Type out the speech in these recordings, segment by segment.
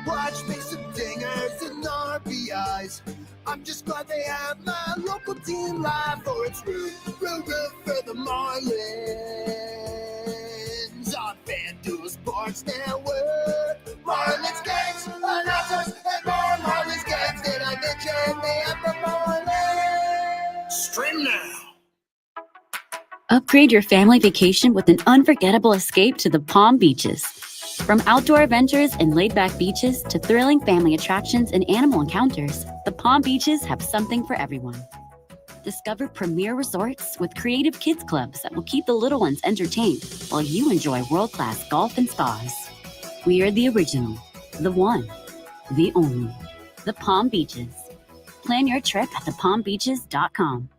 Watch me some dingers and RBIs. I'm just glad they have my local team live, for it's root for the Marlins on FanDuel Sports Network. Marlins games, announcers, and more Marlins games. Did I mention the Marlins? Stream now. Upgrade your family vacation with an unforgettable escape to the Palm Beaches. From outdoor adventures and laid-back beaches to thrilling family attractions and animal encounters, the Palm Beaches have something for everyone. Discover premier resorts with creative kids clubs that will keep the little ones entertained while you enjoy world-class golf and spas. We are the original, the one, the only, the Palm Beaches. Plan your trip at thepalmbeaches.com.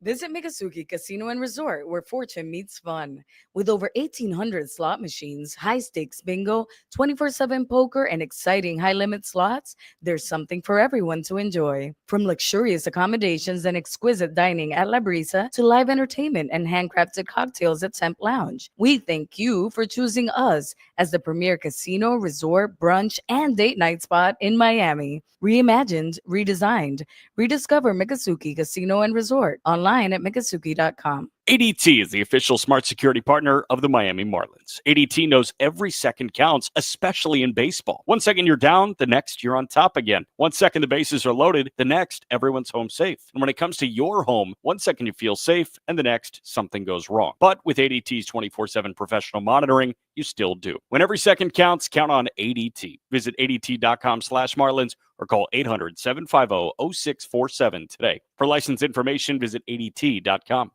Visit Miccosukee Casino and Resort, where fortune meets fun. With over 1,800 slot machines, high-stakes bingo, 24/7 poker, and exciting high-limit slots, there's something for everyone to enjoy. From luxurious accommodations and exquisite dining at La Brisa to live entertainment and handcrafted cocktails at Temp Lounge, we thank you for choosing us as the premier casino, resort, brunch, and date night spot in Miami. Reimagined, redesigned. Rediscover Miccosukee Casino and Resort online at miccosukee.com. ADT is the official smart security partner of the Miami Marlins. ADT knows every second counts, especially in baseball. 1 second you're down, the next you're on top again. 1 second the bases are loaded, the next everyone's home safe. And when it comes to your home, 1 second you feel safe, and the next something goes wrong. But with ADT's 24/7 professional monitoring, you still do. When every second counts, count on ADT. Visit ADT.com/Marlins or call 800-750-0647 today. For license information, visit ADT.com.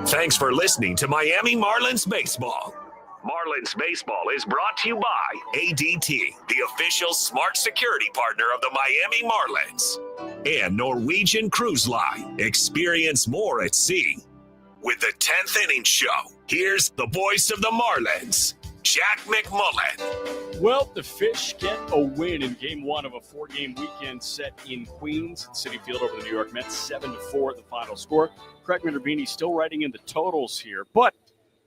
Thanks for listening to Miami Marlins Baseball. Marlins Baseball is brought to you by ADT, the official smart security partner of the Miami Marlins, and Norwegian Cruise Line. Experience more at sea. With the 10th Inning Show, here's the voice of the Marlins, Jack McMullen. Well, the Fish get a win in Game 1 of a 4-game weekend set in Queens at Citi Field over the New York Mets, 7-4 the final score. Craig Minervini still writing in the totals here, but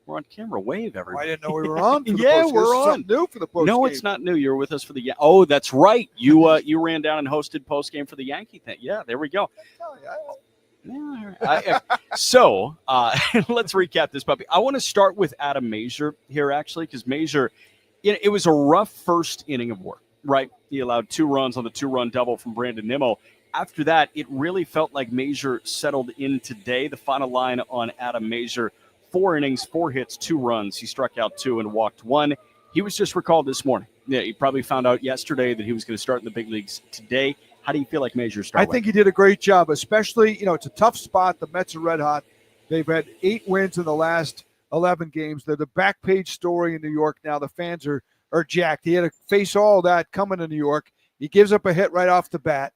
we're on camera wave, everybody. I didn't know we were on. For the Yeah, post. we're on. New for the post. No, it's not new. You were with us for the. Oh, that's right. You ran down and hosted post game for the Yankee thing. Yeah, there we go. Yeah, so let's recap this puppy. I want to start with Adam Mazur here, actually, because Mazur, it was a rough first inning of work, right? He allowed 2 runs on the 2-run double from Brandon Nimmo. After that, it really felt like Mazur settled in today. The final line on Adam Mazur: 4 innings, 4 hits, 2 runs. He struck out 2 and walked 1. He was just recalled this morning. Yeah, he probably found out yesterday that he was going to start in the big leagues today. How do you feel like Mazur started? I think he did a great job, especially, it's a tough spot. The Mets are red hot. They've had 8 wins in the last 11 games. They're the back page story in New York now. The fans are jacked. He had to face all that coming to New York. He gives up a hit right off the bat.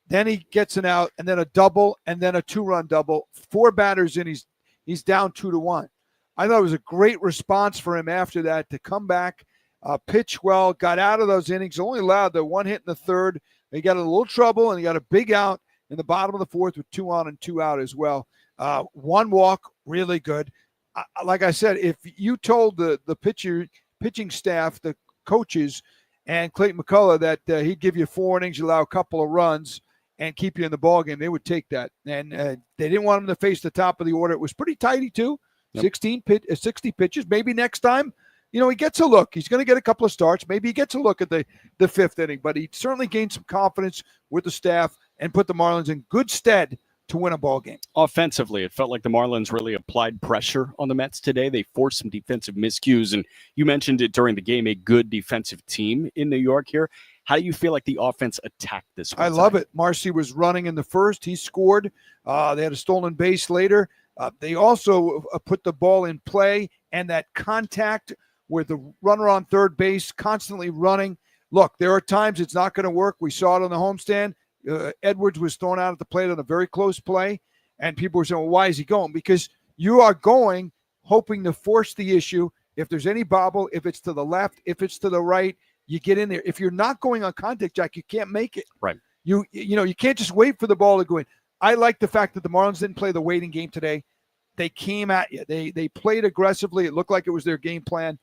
Then he gets an out, and then a double, and then a 2-run double. 4 batters in, he's down 2-1. I thought it was a great response for him after that to come back, pitch well, got out of those innings, only allowed the 1 hit in the 3rd. He got a little trouble, and he got a big out in the bottom of the 4th with 2 on and 2 out as well. 1 walk, really good. Like I said, if you told the pitching staff, the coaches, and Clayton McCullough that he'd give you 4 innings, allow a couple of runs, and keep you in the ballgame, they would take that. And they didn't want him to face the top of the order. It was pretty tighty, too. Yep. 60 pitches. Maybe next time, he gets a look. He's going to get a couple of starts. Maybe he gets a look at the 5th inning. But he certainly gained some confidence with the staff and put the Marlins in good stead to win a ball game. Offensively, it felt like the Marlins really applied pressure on the Mets today. They forced some defensive miscues. And you mentioned it during the game, a good defensive team in New York here. How do you feel like the offense attacked this one? I love it. Marcy was running in the 1st. He scored. They had a stolen base later. They also put the ball in play, and that contact with the runner on 3rd base constantly running. Look, there are times it's not going to work. We saw it on the homestand. Edwards was thrown out at the plate on a very close play, and people were saying, well, why is he going? Because you are going hoping to force the issue. If there's any bobble, if it's to the left, if it's to the right, you get in there. If you're not going on contact, Jack, you can't make it. Right. You can't just wait for the ball to go in. I like the fact that the Marlins didn't play the waiting game today. They came at you. They played aggressively. It looked like it was their game plan.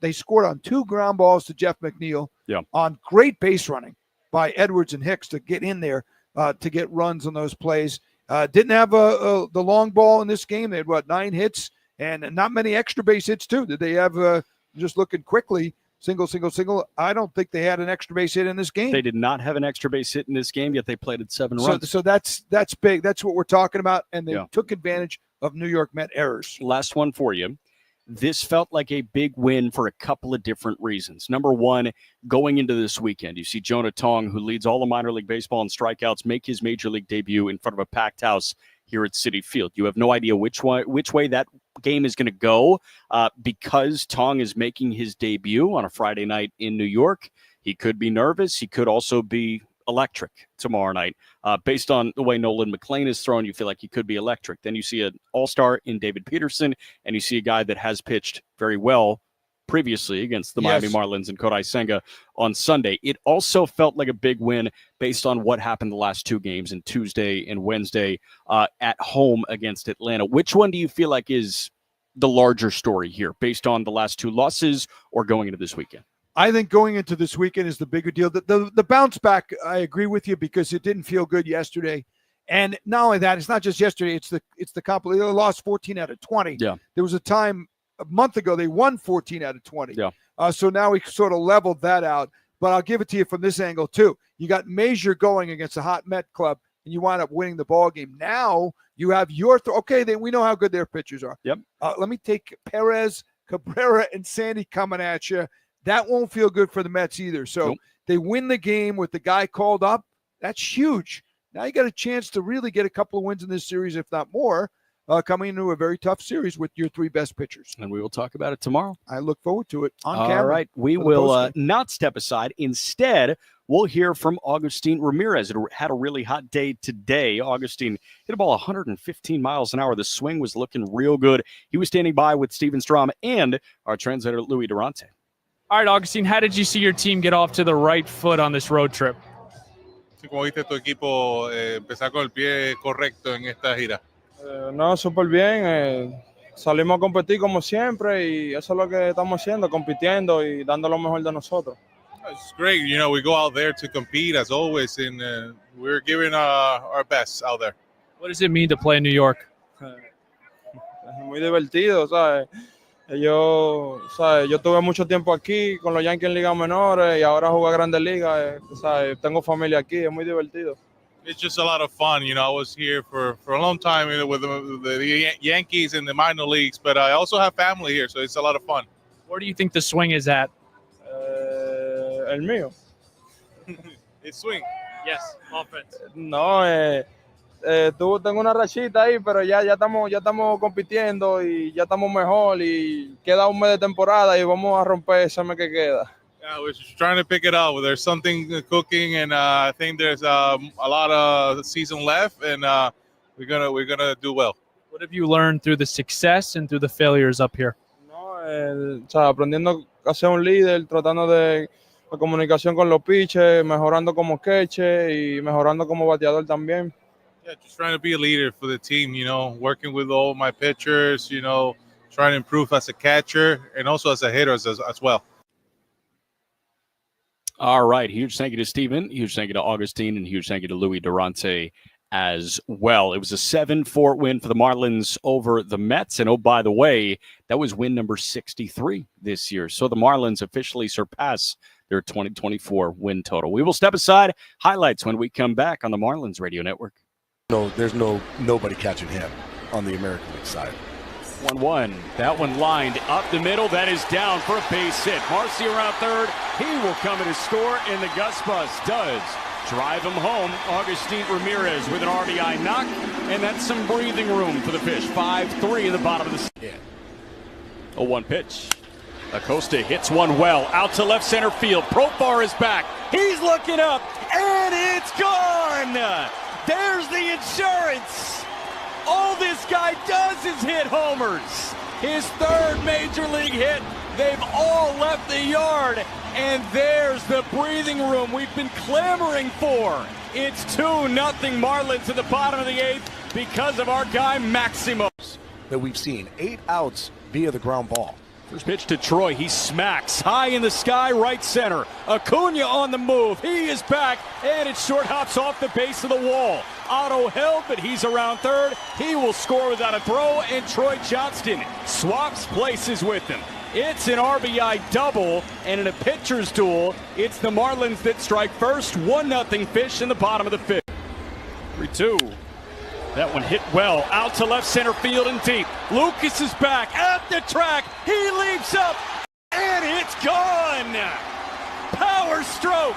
They scored on 2 ground balls to Jeff McNeil on great base running by Edwards and Hicks to get in there to get runs on those plays. Didn't have the long ball in this game. They had, 9 hits and not many extra base hits, too. Did they have, just looking quickly, single? I don't think they had an extra base hit in this game. They did not have an extra base hit in this game, yet they played at 7 runs. So that's big. That's what we're talking about, and they took advantage of New York Met errors. Last one for you. This felt like a big win for a couple of different reasons. Number one, going into this weekend, you see Jonah Tong, who leads all of minor league baseball in strikeouts, make his major league debut in front of a packed house here at Citi Field. You have no idea which way that game is going to go because Tong is making his debut on a Friday night in New York. He could be nervous. He could also be electric tomorrow night. Based on the way Nolan McLean is thrown, you feel like he could be electric. Then you see an all-star in David Peterson, and you see a guy that has pitched very well previously against the Miami Marlins and Kodai Senga on Sunday. It also felt like a big win based on what happened the last 2 games in Tuesday and Wednesday at home against Atlanta. Which one do you feel like is the larger story here based on the last 2 losses or going into this weekend? I think going into this weekend is the bigger deal. The bounce back, I agree with you, because it didn't feel good yesterday. And not only that, it's not just yesterday. It's the complete. They lost 14 out of 20. Yeah. There was a time a month ago they won 14 out of 20. Yeah. So now we sort of leveled that out. But I'll give it to you from this angle too. You got Major going against a hot Met club, and you wind up winning the ball game. Now you have your we know how good their pitchers are. Yep. Let me take Perez, Cabrera, and Sandy coming at you. That won't feel good for the Mets either. So They win the game with the guy called up. That's huge. Now you got a chance to really get a couple of wins in this series, if not more, coming into a very tough series with your 3 best pitchers. And we will talk about it tomorrow. I look forward to it on camera. All right. We will not step aside. Instead, we'll hear from Agustin Ramirez. It had a really hot day today. Agustin hit a ball 115 miles an hour. The swing was looking real good. He was standing by with Steven Strom and our translator, Louis Durante. All right, Augustine, how did you see your team get off to the right foot on this road trip? Sí, como viste tu equipo empezar con el pie correcto en esta gira. No, súper bien. Salimos a competir como siempre y eso es lo que estamos haciendo, compitiendo y dando lo mejor de nosotros. It's great. You know, we go out there to compete as always, and we're giving our best out there. What does it mean to play in New York? Es muy divertido, ¿sabes? Yo tuve mucho tiempo aquí con los Yankees en ligas menores y ahora juego a Grandes Ligas. ¿Sabes? Tengo familia aquí, es muy divertido. It's just a lot of fun. You know, I was here for a long time with the Yankees in the minor leagues, but I also have family here, so it's a lot of fun. Where do you think the swing is at? El mío. It's swing. Yes, offense. No, tengo una rachita ahí, pero ya estamos compitiendo y ya estamos mejor y queda un mes de temporada y vamos a romper ese mes que queda. Yeah, we're just trying to pick it up. There's something cooking, and I think there's a lot of season left, and we're gonna do well. What have you learned through the success and through the failures up here? No, aprendiendo a ser un líder, tratando de la comunicación con los pitchers, mejorando como catcher y mejorando como bateador también. Yeah, just trying to be a leader for the team, you know, working with all my pitchers, you know, trying to improve as a catcher and also as a hitter as well. All right. Huge thank you to Steven. Huge thank you to Augustine, and huge thank you to Louis Durante as well. It was a 7-4 win for the Marlins over the Mets. And oh, by the way, that was win number 63 this year. So the Marlins officially surpass their 2024 win total. We will step aside. Highlights when we come back on the Marlins Radio Network. No, there's nobody catching him on the American League side. 1-1. That one lined up the middle. That is down for a base hit. Marcy around third. He will come in to score, and the Gus Bus does drive him home. Agustin Ramirez with an RBI knock, and that's some breathing room for the fish. 5-3 in the bottom of the second. 0-1 pitch. Acosta hits one well out to left center field. Profar is back. He's looking up, and it's gone. There's the insurance. All this guy does is hit homers. His 3rd major league hit. They've all left the yard. And there's the breathing room we've been clamoring for. It's 2-0 Marlins in the bottom of the 8th because of our guy Maximo. That we've seen 8 outs via the ground ball. First pitch to Troy. He smacks high in the sky, right center. Acuna on the move. He is back, and it short hops off the base of the wall. Otto held, but he's around third. He will score without a throw, and Troy Johnston swaps places with him. It's an RBI double, and in a pitcher's duel, it's the Marlins that strike first. 1-0 Fish in the bottom of the 5th. 3-2. That one hit well, out to left center field and deep. Lucas is back at the track. He leaps up, and it's gone. Power stroke.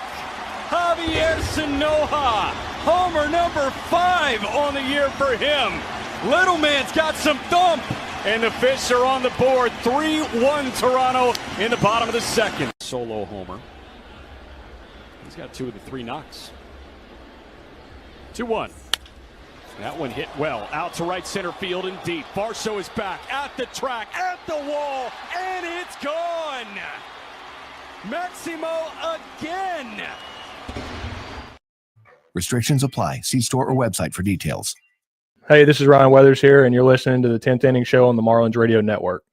Javier Sanoja, homer number 5 on the year for him. Little man's got some thump, and the Fish are on the board. 3-1 Toronto in the bottom of the 2nd. Solo homer. He's got 2 of the 3 knocks. 2-1. That one hit well, out to right center field and deep. Barso is back at the track, at the wall, and it's gone. Maximo again. Restrictions apply. See store or website for details. Hey, this is Ryan Weathers here, and you're listening to the 10th Inning Show on the Marlins Radio Network.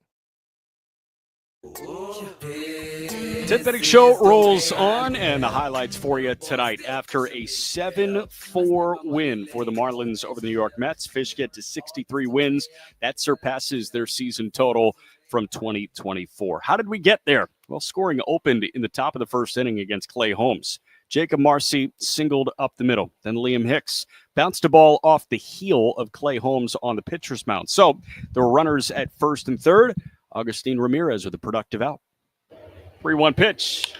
10th Inning Show rolls on, and the highlights for you tonight. After a 7-4 win for the Marlins over the New York Mets, Fish get to 63 wins. That surpasses their season total from 2024. How did we get there? Well, scoring opened in the top of the 1st inning against Clay Holmes. Jacob Marcy singled up the middle. Then Liam Hicks bounced a ball off the heel of Clay Holmes on the pitcher's mound. So there were runners at 1st and 3rd. Agustin Ramirez with a productive out. 3-1 pitch.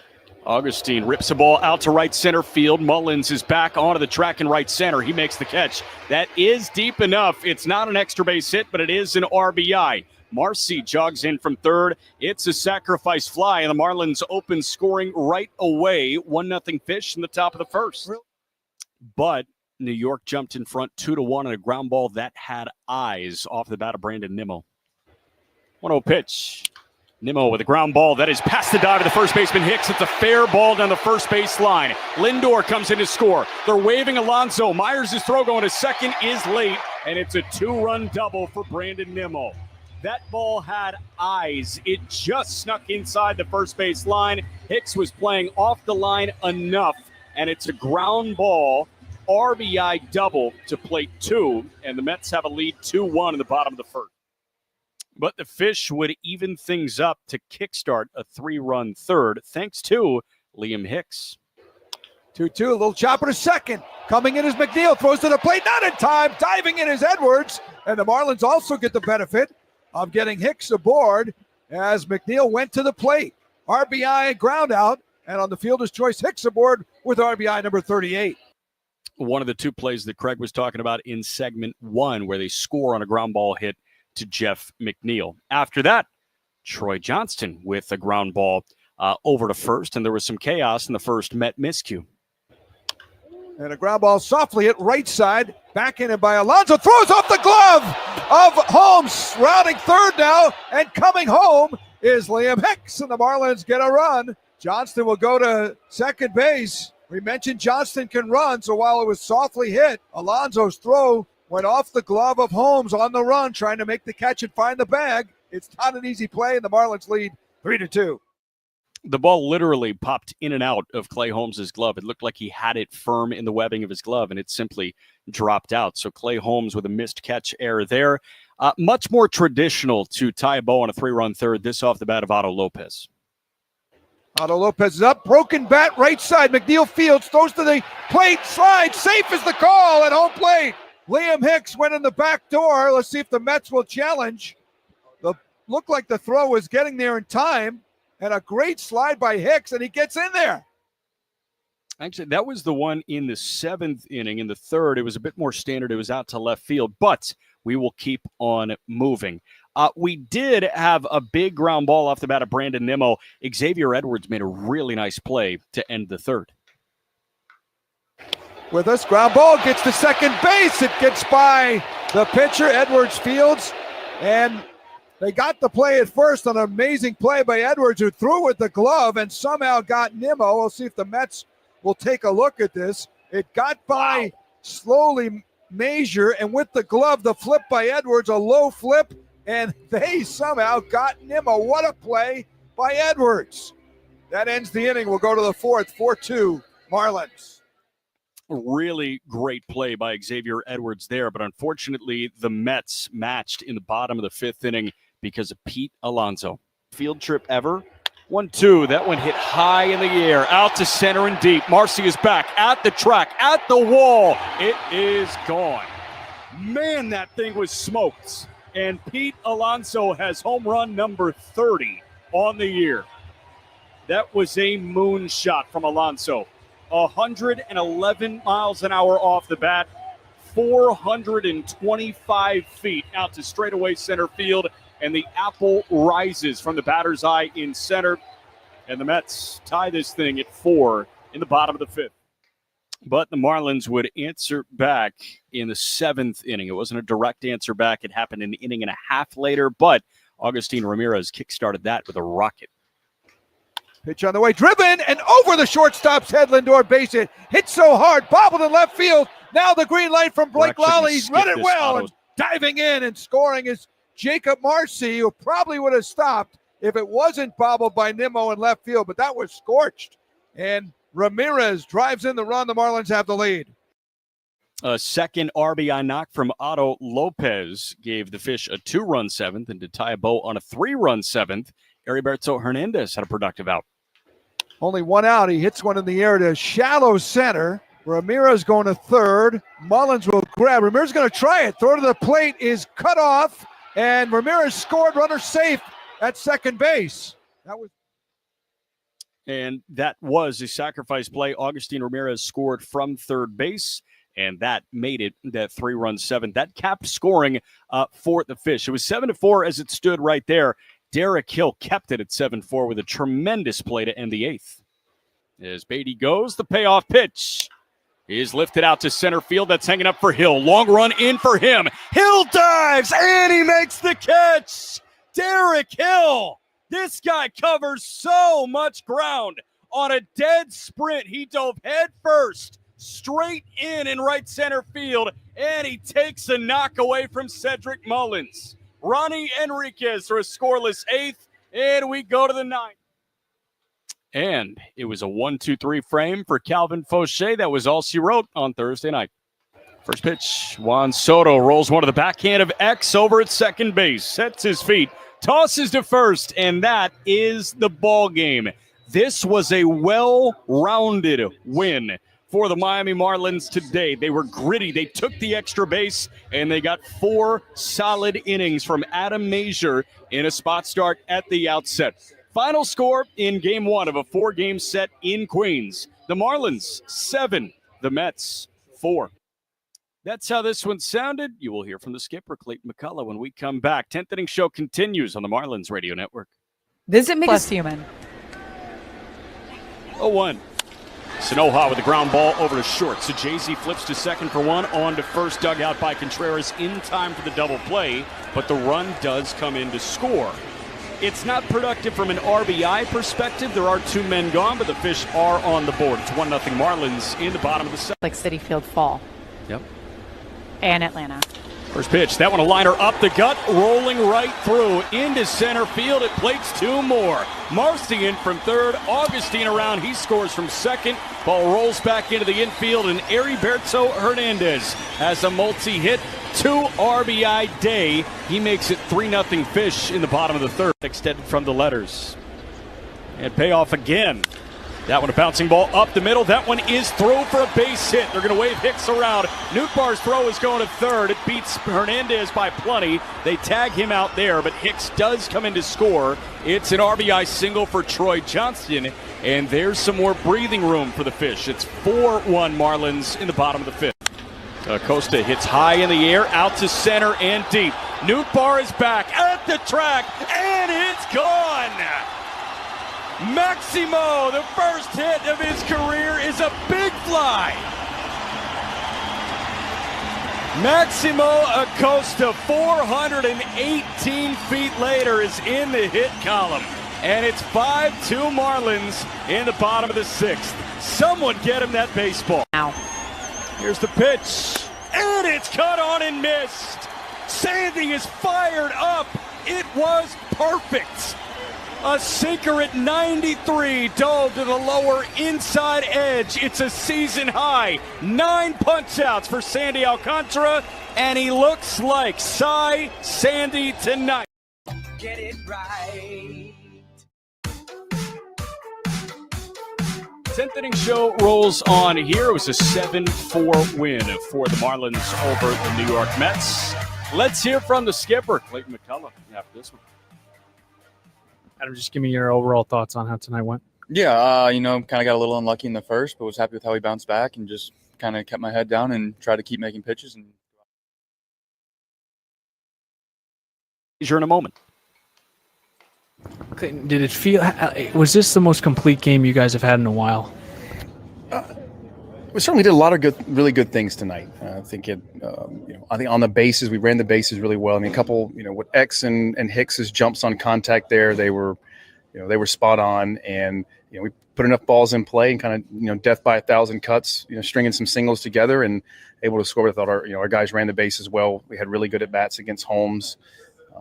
Augustine rips the ball out to right center field. Mullins is back onto the track in right center. He makes the catch. That is deep enough. It's not an extra base hit, but it is an RBI. Marcy jogs in from 3rd. It's a sacrifice fly, and the Marlins open scoring right away. 1-0 Fish in the top of the 1st. But New York jumped in front 2-1 on a ground ball that had eyes off the bat of Brandon Nimmo. 1-0 pitch. Nimmo with a ground ball that is past the dive of the first baseman Hicks. It's a fair ball down the first base line. Lindor comes in to score. They're waving Alonso. Myers' throw going to second is late, and it's a 2-run double for Brandon Nimmo. That ball had eyes. It just snuck inside the first base line. Hicks was playing off the line enough, and it's a ground ball, RBI double to plate 2, and the Mets have a lead 2-1 in the bottom of the 1st. But the Fish would even things up to kickstart a 3-run 3rd, thanks to Liam Hicks. 2-2, a little chopper to second. Coming in is McNeil, throws to the plate, not in time. Diving in is Edwards, and the Marlins also get the benefit of getting Hicks aboard as McNeil went to the plate. RBI ground out, and on the fielder's choice, Hicks aboard with RBI number 38. One of the 2 plays that Craig was talking about in segment 1, where they score on a ground ball hit to Jeff McNeil. After that, Troy Johnston with a ground ball over to 1st, and there was some chaos in the first Met miscue. And a ground ball softly at right side, backhanded by Alonso, throws off the glove of Holmes, rounding 3rd now, and coming home is Liam Hicks, and the Marlins get a run. Johnston will go to second base. We mentioned Johnston can run, so while it was softly hit, Alonso's throw went off the glove of Holmes on the run, trying to make the catch and find the bag. It's not an easy play, and the Marlins lead 3-2. The ball literally popped in and out of Clay Holmes' glove. It looked like he had it firm in the webbing of his glove, and it simply dropped out. So Clay Holmes with a missed catch error there. Much more traditional to tie a bow on a 3-run 3rd, this off the bat of Otto Lopez. Otto Lopez is up, broken bat, right side. McNeil fields, throws to the plate, slides, safe is the call at home plate. Liam Hicks went in the back door. Let's see if the Mets will challenge. Looked like the throw was getting there in time, and a great slide by Hicks, and he gets in there. Actually, that was the one in the 7th inning. In the 3rd, it was a bit more standard. It was out to left field, but we will keep on moving. We did have a big ground ball off the bat of Brandon Nimmo. Xavier Edwards made a really nice play to end the 3rd. With us, ground ball gets to second base. It gets by the pitcher, Edwards fields, and they got the play at first. An amazing play by Edwards, who threw with the glove and somehow got Nimmo. We'll see if the Mets will take a look at this. It got by slowly Major, and with the glove, the flip by Edwards, a low flip, and they somehow got Nimmo. What a play by Edwards. That ends the inning. We'll go to the fourth, 4-2 Marlins. Really great play by Xavier Edwards there, but unfortunately the Mets matched in the bottom of the fifth inning because of Pete Alonso. Field trip ever. 1-2. That one hit high in the air, out to center and deep. Marcy is back at the track, at the wall. It is gone. Man, that thing was smoked. And Pete Alonso has home run number 30 on the year. That was a moonshot from Alonso. 111 miles an hour off the bat, 425 feet out to straightaway center field, and the apple rises from the batter's eye in center, and the Mets tie this thing at 4 in the bottom of the fifth. But the Marlins would answer back in the seventh inning. It wasn't a direct answer back. It happened an inning and a half later, but Agustin Ramirez kickstarted that with a rocket. Pitch on the way, driven, and over the shortstop's head, Lindor base hit. Hit so hard, bobbled in left field. Now the green light from Blake Lally. He's run it well, and diving in and scoring is Jacob Marcy, who probably would have stopped if it wasn't bobbled by Nimmo in left field, but that was scorched. And Ramirez drives in the run. The Marlins have the lead. A second RBI knock from Otto Lopez gave the Fish a 2-run seventh, and to tie a bow on a 3-run seventh, Heriberto Hernandez had a productive out. Only one out. He hits one in the air to shallow center. Ramirez going to third. Mullins will grab. Ramirez going to try it. Throw to the plate is cut off, and Ramirez scored. Runner safe at second base. And that was a sacrifice play. Agustin Ramirez scored from third base, and that made it that 3-run seventh. That capped scoring for the Fish. It was 7-4 as it stood right there. Derek Hill kept it at 7-4 with a tremendous play to end the eighth. As Beatty goes, the payoff pitch is lifted out to center field. That's hanging up for Hill. Long run in for him. Hill dives, and he makes the catch. Derek Hill. This guy covers so much ground. On a dead sprint, he dove head first, straight in right center field, and he takes a knock away from Cedric Mullins. Ronnie Enriquez for a scoreless eighth, and we go to the ninth. And it was a 1-2-3 frame for Calvin Fauché. That was all she wrote on Thursday night. First pitch, Juan Soto rolls one to the backhand of X over at second base, sets his feet, tosses to first, and that is the ball game. This was a well-rounded win for the Miami Marlins today. They were gritty. They took the extra base, and they got 4 solid innings from Adam Major in a spot start at the outset. Final score in Game 1 of a 4-game set in Queens. The Marlins, 7. The Mets, 4. That's how this one sounded. You will hear from the skipper, Clayton McCullough, when we come back. 10th Inning Show continues on the Marlins Radio Network. Visit Plus Human. 0-1. Sanoja with a ground ball over to short. So Jay-Z flips to second for one. On to first, dug out by Contreras in time for the double play. But the run does come in to score. It's not productive from an RBI perspective. There are 2 men gone, but the Fish are on the board. It's 1-0 Marlins in the bottom of the seventh. Like Citi Field fall. Yep. And Atlanta. First pitch, that one a liner up the gut, rolling right through into center field. It plates 2 more. Marcy in from third, Augustine around. He scores from second. Ball rolls back into the infield, and Heriberto Hernandez has a multi-hit, 2 RBI day. He makes it 3-0 Fish in the bottom of the third. Extended from the letters. And payoff again. That one a bouncing ball up the middle. That one is through for a base hit. They're going to wave Hicks around. Nootbaar's throw is going to third. It beats Hernandez by plenty. They tag him out there, but Hicks does come in to score. It's an RBI single for Troy Johnston, and there's some more breathing room for the Fish. It's 4-1 Marlins in the bottom of the fifth. Acosta hits high in the air, out to center and deep. Nootbaar is back at the track, and it's gone. Maximo, the first hit of his career, is a big fly. Maximo Acosta, 418 feet later, is in the hit column. And it's 5-2 Marlins in the bottom of the sixth. Someone get him that baseball. Now. Here's the pitch, and it's cut on and missed. Sandy is fired up. It was perfect. A sinker at 93, dove to the lower inside edge. It's a season high. 9 punch-outs for Sandy Alcantara, and he looks like Cy Sandy tonight. Get it right. 10th inning show rolls on here. It was a 7-4 win for the Marlins over the New York Mets. Let's hear from the skipper, Clayton McCullough, after this one. Adam, just give me your overall thoughts on how tonight went. Yeah, kind of got a little unlucky in the first, but was happy with how we bounced back and just kind of kept my head down and tried to keep making pitches. And you're in a moment. Clayton, did it feel? Was this the most complete game you guys have had in a while? We certainly did a lot of really good things tonight. I think I think on the bases, we ran the bases really well. I mean, a couple, with X and Hicks's jumps on contact there, they were spot on, and we put enough balls in play and kind of death by 1,000 cuts, stringing some singles together and able to score. I thought our guys ran the bases well. We had really good at bats against Holmes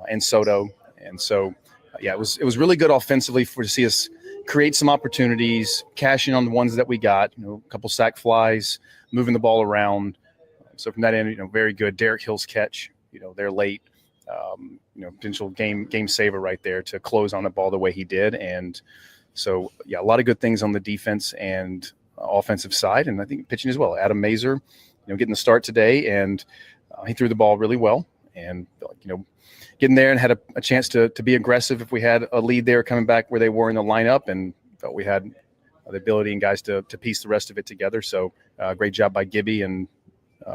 and Soto, and so it was really good offensively to see us create some opportunities, cash in on the ones that we got, a couple sac flies, moving the ball around. So from that end, very good. Derek Hill's catch, they're late, potential game saver right there to close on the ball the way he did. And so, a lot of good things on the defense and offensive side. And I think pitching as well. Adam Mazer, getting the start today, and he threw the ball really well. And, getting there and had a chance to be aggressive if we had a lead there coming back where they were in the lineup, and felt we had the ability and guys to piece the rest of it together. So great job by Gibby and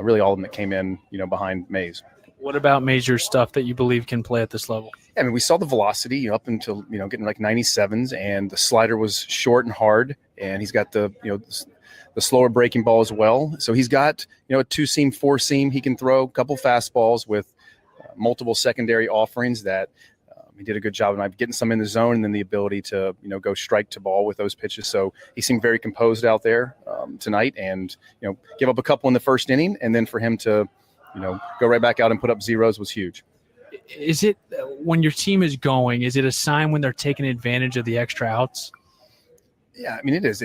really all of them that came in, behind Mays. What about major stuff that you believe can play at this level? I mean, we saw the velocity up until, getting like 97s, and the slider was short and hard, and he's got the slower breaking ball as well. So he's got, a 2-seam, 4-seam he can throw, a couple fastballs with multiple secondary offerings that he did a good job of getting some in the zone, and then the ability to, go strike to ball with those pitches. So he seemed very composed out there tonight, and, give up a couple in the first inning, and then for him to, go right back out and put up zeros was huge. Is it when your team is going, is it a sign when they're taking advantage of the extra outs? Yeah, I mean, it is.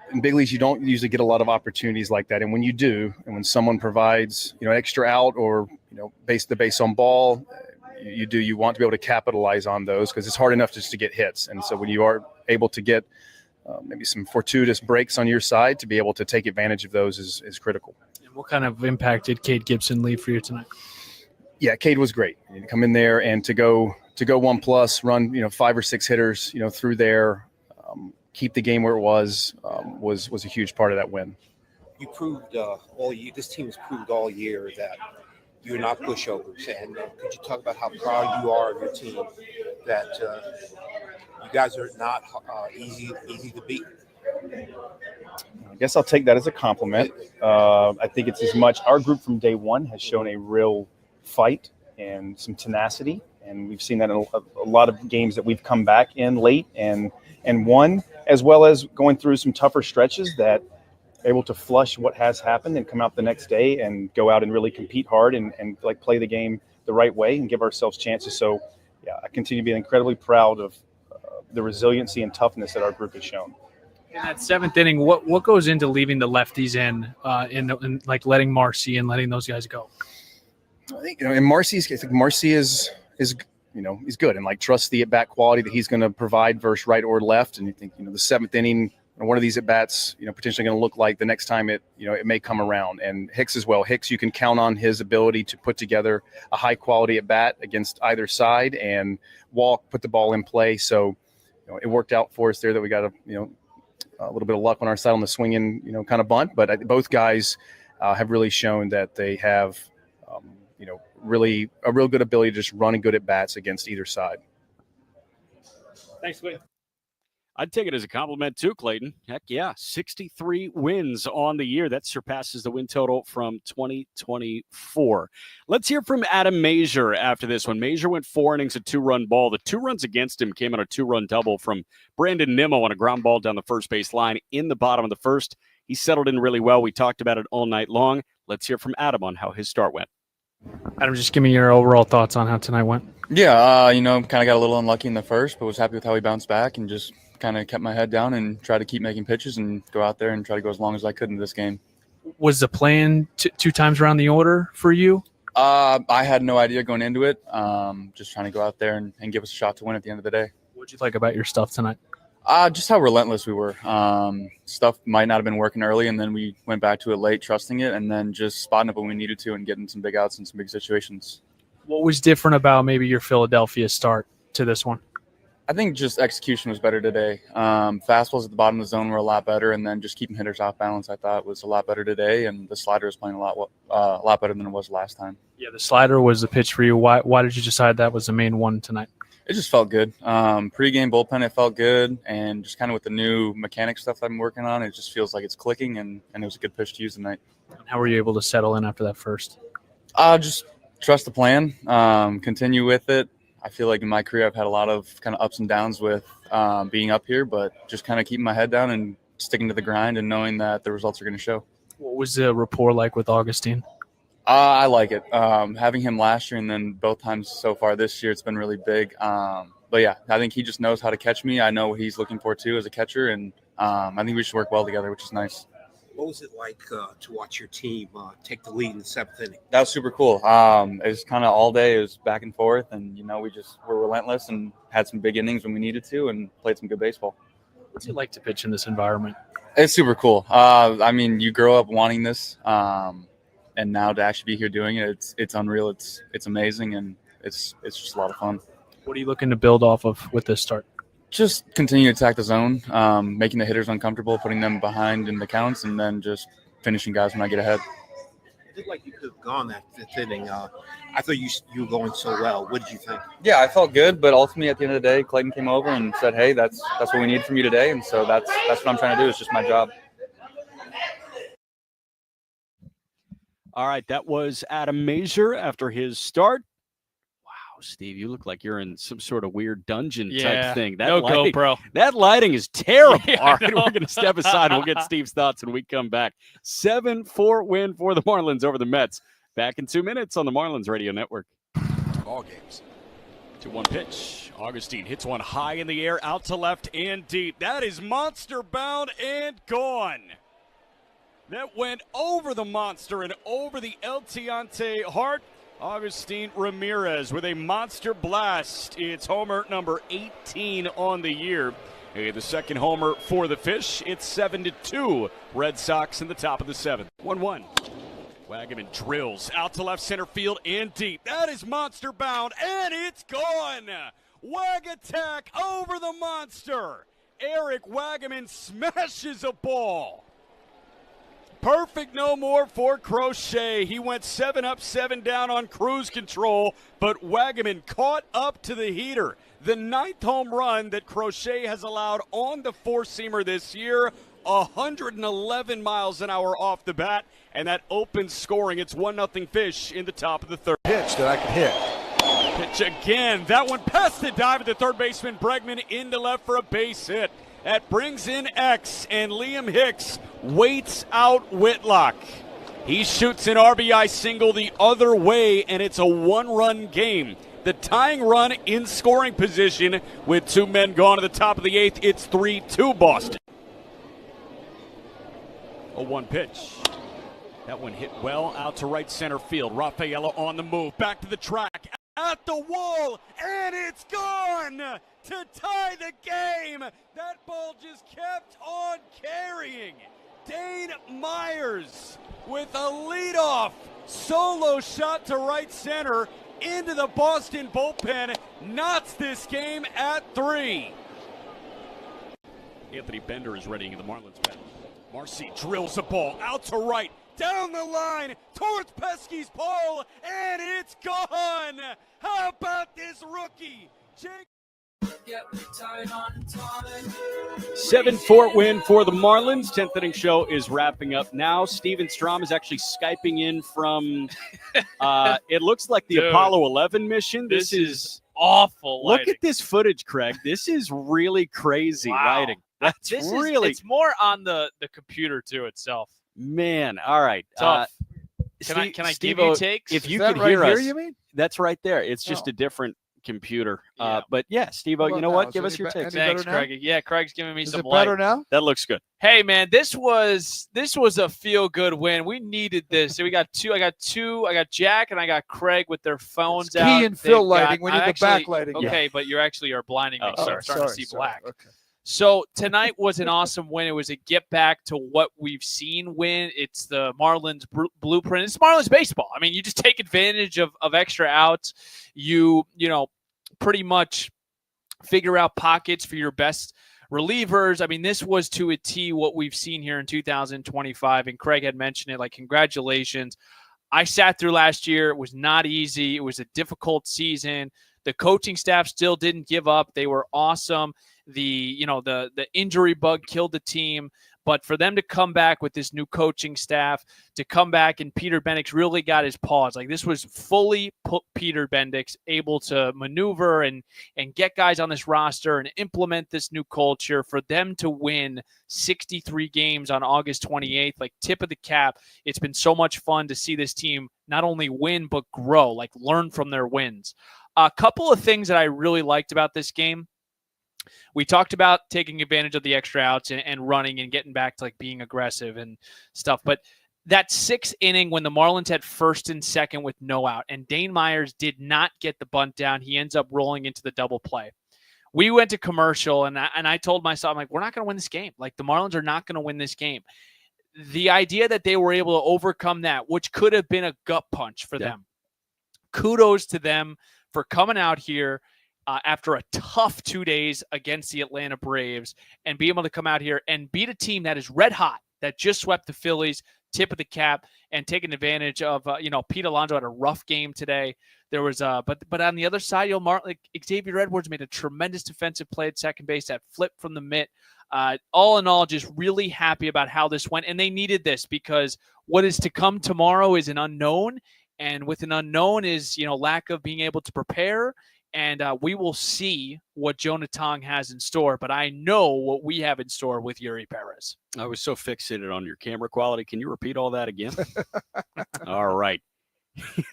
In big leagues, you don't usually get a lot of opportunities like that. And when you do, and when someone provides, extra out or, the base on ball, you want to be able to capitalize on those, because it's hard enough just to get hits. And so when you are able to get maybe some fortuitous breaks on your side, to be able to take advantage of those is critical. And what kind of impact did Cade Gibson leave for you tonight? Yeah, Cade was great. To come in there and to go 1+, run, 5 or 6 hitters, through there, keep the game where it was a huge part of that win. You proved this team has proved all year that you're not pushovers. And could you talk about how proud you are of your team, that you guys are not easy to beat? I guess I'll take that as a compliment. I think it's as much our group from day one has shown a real fight and some tenacity, and we've seen that in a lot of games that we've come back in late and won, as well as going through some tougher stretches that are able to flush what has happened and come out the next day and go out and really compete hard and play the game the right way and give ourselves chances. So, I continue to be incredibly proud of the resiliency and toughness that our group has shown. In that 7th inning, what goes into leaving the lefties in letting Marcy and letting those guys go? I think, in Marcy's case, Marcy is he's good and trusts the at-bat quality that he's going to provide versus right or left. And you think, the 7th inning, one of these at-bats, potentially going to look like the next time it may come around. And Hicks as well. Hicks, you can count on his ability to put together a high-quality at-bat against either side and put the ball in play. So, it worked out for us there that we got a little bit of luck on our side on the swinging, kind of bunt. But both guys have really shown that they have, really a real good ability to just run good at bats against either side. Thanks, Clayton. I'd take it as a compliment too, Clayton. Heck yeah, 63 wins on the year. That surpasses the win total from 2024. Let's hear from Adam Mazer after this one. Mazer went 4 innings, a 2-run ball. The 2 runs against him came on a 2-run double from Brandon Nimmo on a ground ball down the first base line in the bottom of the first. He settled in really well. We talked about it all night long. Let's hear from Adam on how his start went. Adam, just give me your overall thoughts on how tonight went. Yeah, kind of got a little unlucky in the first, but was happy with how we bounced back and just kind of kept my head down and tried to keep making pitches and go out there and try to go as long as I could in this game. Was the plan 2 times around the order for you? I had no idea going into it. Just trying to go out there and give us a shot to win at the end of the day. What'd you like about your stuff tonight? Just how relentless we were. Stuff might not have been working early, and then we went back to it late, trusting it, and then just spotting up when we needed to and getting some big outs in some big situations. What was different about maybe your Philadelphia start to this one? I think just execution was better today. Fastballs at the bottom of the zone were a lot better, and then just keeping hitters off balance I thought was a lot better today, and the slider was playing a lot better than it was last time. Yeah, the slider was the pitch for you. Why did you decide that was the main one tonight? It just felt good. Pre-game bullpen, it felt good, and just kind of with the new mechanic stuff I'm working on, it just feels like it's clicking, and it was a good pitch to use tonight. How were you able to settle in after that first? Just trust the plan, continue with it. I feel like in my career I've had a lot of kind of ups and downs with being up here, but just kind of keeping my head down and sticking to the grind and knowing that the results are going to show. What was the rapport like with Augustine? I like it. Having him last year and then both times so far this year, it's been really big. But yeah, I think he just knows how to catch me. I know what he's looking for too as a catcher, and I think we should work well together, which is nice. What was it like to watch your team take the lead in the 7th inning? That was super cool. It was kind of all day. It was back and forth, and we just were relentless and had some big innings when we needed to, and played some good baseball. What's it like to pitch in this environment? It's super cool. I mean, you grow up wanting this, and now to actually be here doing it, it's unreal. It's amazing, and it's just a lot of fun. What are you looking to build off of with this start? Just continue to attack the zone, making the hitters uncomfortable, putting them behind in the counts, and then just finishing guys when I get ahead. It looked like you could have gone that 5th inning. I thought you were going so well. What did you think? Yeah, I felt good, but ultimately at the end of the day, Clayton came over and said, "Hey, that's what we need from you today," and so that's what I'm trying to do. It's just my job. All right, that was Adam Mazur after his start. Wow, Steve, you look like you're in some sort of weird dungeon type thing. No GoPro. That lighting is terrible. Yeah, All right, we're going to step aside. We'll get Steve's thoughts when we come back. 7-4 win for the Marlins over the Mets. Back in 2 minutes on the Marlins Radio Network. Ball games. 2-1 pitch. Augustine hits one high in the air, out to left and deep. That is monster bound and gone. That went over the monster and over the El Tiante Heart. Augustine Ramirez with a monster blast. It's homer number 18 on the year. The second homer for the Fish. It's 7-2. Red Sox in the top of the 7th. 1-1. Wagaman drills out to left center field and deep. That is monster bound, and it's gone. Wag attack over the monster. Eric Wagaman smashes a ball. Perfect no more for Crochet. He went 7 up, 7 down on cruise control, but Wagaman caught up to the heater. The 9th home run that Crochet has allowed on the four-seamer this year, 111 miles an hour off the bat, and that opens scoring. It's 1-0 Fish in the top of the 3rd. Pitch that I could hit. Pitch again. That one past the dive of the third baseman Bregman into left for a base hit. That brings in X, and Liam Hicks waits out Whitlock. He shoots an RBI single the other way, and it's a 1-run game. The tying run in scoring position with 2 men gone at the top of the 8th. It's 3-2 Boston. 0-1 pitch. That one hit well out to right center field. Rafaela on the move. Back to the track. At the wall. And it's gone to tie the game. That ball just kept on carrying. Dane Myers with a leadoff solo shot to right center into the Boston bullpen. Knots this game at 3. Anthony Bender is ready in the Marlins bench. Marcy drills the ball out to right, down the line, towards Pesky's pole, and it's gone! How about this rookie? 7-4 win for the Marlins. 10th inning show is wrapping up now. Steven Strom is actually Skyping in from, it looks like the Apollo 11 mission. This is awful lighting. lighting. Look at this footage, Craig. This is really crazy lighting. That's really it's more on the computer too itself. man. All right. Tough. Can I give Steve-O, you takes? If you that could right hear here, us, you mean? that's right there. It's just Oh. a different computer. Yeah. But yeah, Steve-O, How you know about what? now? Give Is us any your be- takes. any Thanks, better now? Craig. Yeah, Craig's giving me Is some it light. better now? That looks good. Hey man, this was a feel good win. We needed this. So I got Jack and I got Craig with their phones It's out. key and fill They've lighting. got- We need I the actually- backlighting. Okay, but you actually are blinding me, Oh, so I'm starting to see sorry. black. Okay. So tonight was an awesome win. It was a get back to what we've seen win. It's the Marlins blueprint. It's Marlins baseball. I mean, you just take advantage of extra outs. You pretty much figure out pockets for your best relievers. I mean, this was to a T what we've seen here in 2025. And Craig had mentioned it. Like, congratulations. I sat through last year. It was not easy. It was a difficult season. The coaching staff still didn't give up. They were awesome. The injury bug killed the team, but for them to come back with this new coaching staff, to come back and Peter Bendix really got his paws. Like, this was fully Peter Bendix able to maneuver and get guys on this roster and implement this new culture. For them to win 63 games on August 28th, like, tip of the cap. It's been so much fun to see this team not only win but grow, like learn from their wins. A couple of things that I really liked about this game. We talked about taking advantage of the extra outs and running and getting back to like being aggressive and stuff. But that sixth inning when the Marlins had first and second with no out and Dane Myers did not get the bunt down, he ends up rolling into the double play. We went to commercial and I told myself, I'm like, we're not going to win this game. Like, the Marlins are not going to win this game. The idea that they were able to overcome that, which could have been a gut punch for them. Kudos to them for coming out here after a tough 2 days against the Atlanta Braves and be able to come out here and beat a team that is red hot, that just swept the Phillies, tip of the cap, and taking advantage of, Pete Alonso had a rough game today. There was, but on the other side, Xavier Edwards made a tremendous defensive play at second base, that flip from the mitt. All in all, just really happy about how this went. And they needed this because what is to come tomorrow is an unknown. And with an unknown is, lack of being able to prepare. And we will see what Jonah Tong has in store. But I know what we have in store with Yuri Perez. I was so fixated on your camera quality. Can you repeat all that again? All right.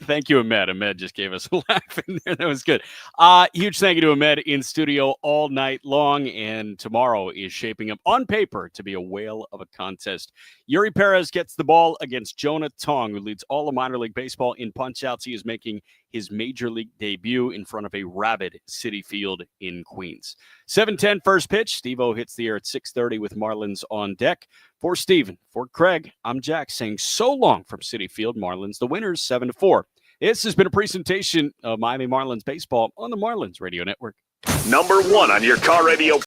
Thank you, Ahmed. Ahmed just gave us a laugh in there. That was good. Huge thank you to Ahmed in studio all night long. And tomorrow is shaping up on paper to be a whale of a contest. Yuri Perez gets the ball against Jonah Tong, who leads all of minor league baseball in punch-outs. He is making his major league debut in front of a rabid Citi Field in Queens. 7:10 first pitch. Steve-O hits the air at 6:30 with Marlins on deck. For Steven, for Craig, I'm Jack saying so long from Citi Field. Marlins, the winners, 7-4. This has been a presentation of Miami Marlins baseball on the Marlins Radio Network. #1 on your car radio